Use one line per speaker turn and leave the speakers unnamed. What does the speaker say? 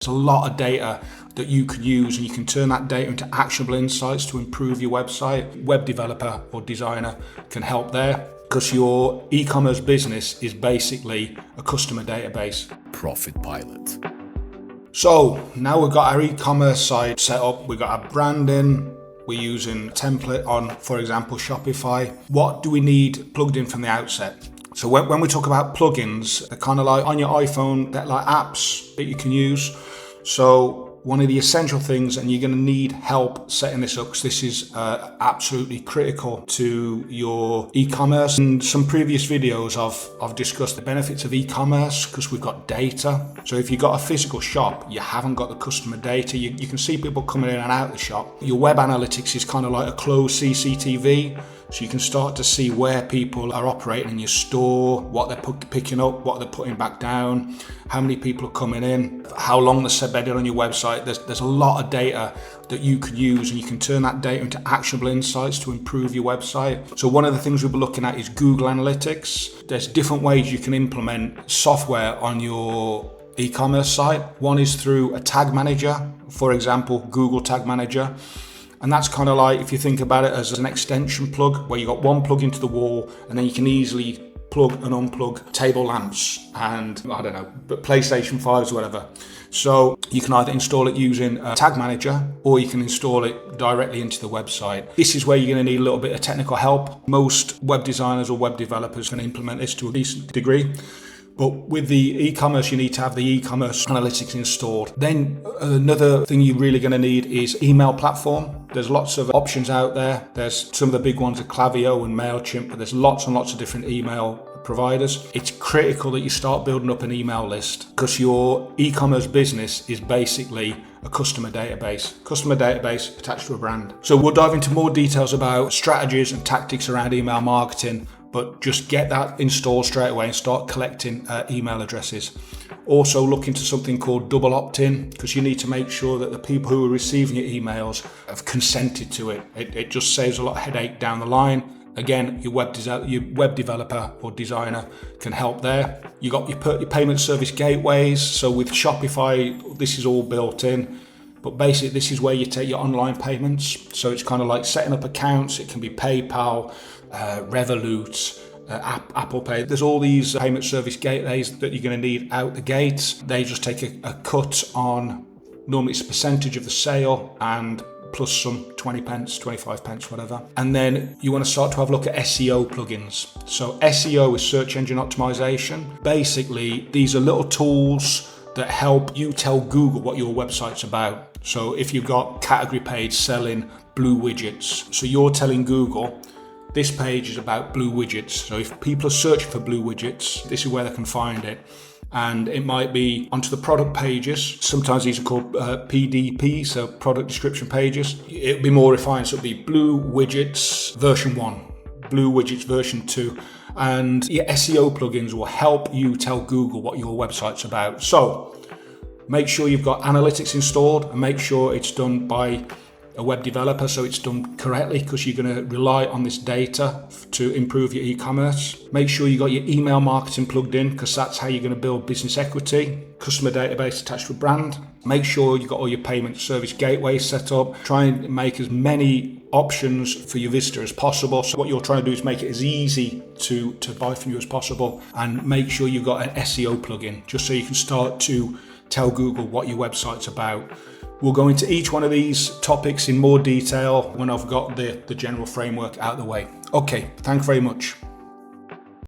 There's a lot of data that you could use, and you can turn that data into actionable insights to improve your website. Web developer or designer can help there, because your e-commerce business is basically a customer database.
Profit Pilot.
So now we've got our e-commerce site set up, we've got our branding, we're using a template on, for example, Shopify. What do we need plugged in from the outset? So when we talk about plugins, they're kind of like on your iPhone, they're like apps that you can use. So one of the essential things, and you're going to need help setting this up, because this is absolutely critical to your e-commerce. In some previous videos, I've discussed the benefits of e-commerce because we've got data. So if you've got a physical shop, you haven't got the customer data. You can see people coming in and out of the shop. Your web analytics is kind of like a closed CCTV. So you can start to see where people are operating in your store, what they're picking up, what they're putting back down, how many people are coming in, how long they're embedded on your website. There's a lot of data that you could use, and you can turn that data into actionable insights to improve your website. So one of the things we'll be looking at is Google Analytics. There's different ways you can implement software on your e-commerce site. One is through a tag manager, for example, Google Tag Manager. And that's kind of like, if you think about it as an extension plug, where you got one plug into the wall, and then you can easily plug and unplug table lamps and, I don't know, but PlayStation 5s or whatever. So you can either install it using a tag manager, or you can install it directly into the website. This is where you're going to need a little bit of technical help. Most web designers or web developers can implement this to a decent degree. But with the e-commerce, you need to have the e-commerce analytics installed. Then another thing you're really going to need is email platform. There's lots of options out there. There's some of the big ones are Klaviyo and MailChimp, but there's lots and lots of different email providers. It's critical that you start building up an email list, because your e-commerce business is basically a customer database attached to a brand. So we'll dive into more details about strategies and tactics around email marketing, but just get that installed straight away and start collecting email addresses. Also look into something called double opt-in, because you need to make sure that the people who are receiving your emails have consented to it. It just saves a lot of headache down the line. Again, your web developer or designer can help there. You got your payment service gateways. So with Shopify, this is all built in. But basically, this is where you take your online payments. So it's kind of like setting up accounts. It can be PayPal, Revolut, Apple Pay. There's all these payment service gateways that you're going to need out the gate. They just take a cut on, normally it's a percentage of the sale, and plus some 20 pence, 25 pence, whatever. And then you want to start to have a look at SEO plugins. So SEO is search engine optimization. Basically, these are little tools that help you tell Google what your website's about. So if you've got category page selling blue widgets, so you're telling Google, this page is about blue widgets. So if people are searching for blue widgets, this is where they can find it. And it might be onto the product pages. Sometimes these are called PDP, so product description pages. It'll be more refined, so it'll be blue widgets version 1, blue widgets version 2. And your SEO plugins will help you tell Google what your website's about. So make sure you've got analytics installed, and make sure it's done by a web developer, so it's done correctly, because you're going to rely on this data to improve your e-commerce. Make sure you got your email marketing plugged in, because that's how you're going to build business equity. Customer database attached to a brand. Make sure you've got all your payment service gateways set up. Try and make as many options for your visitor as possible. So what you're trying to do is make it as easy to buy from you as possible, and make sure you've got an SEO plugin, just so you can start to tell Google what your website's about. We'll go into each one of these topics in more detail when I've got the general framework out of the way. Okay, thanks very much.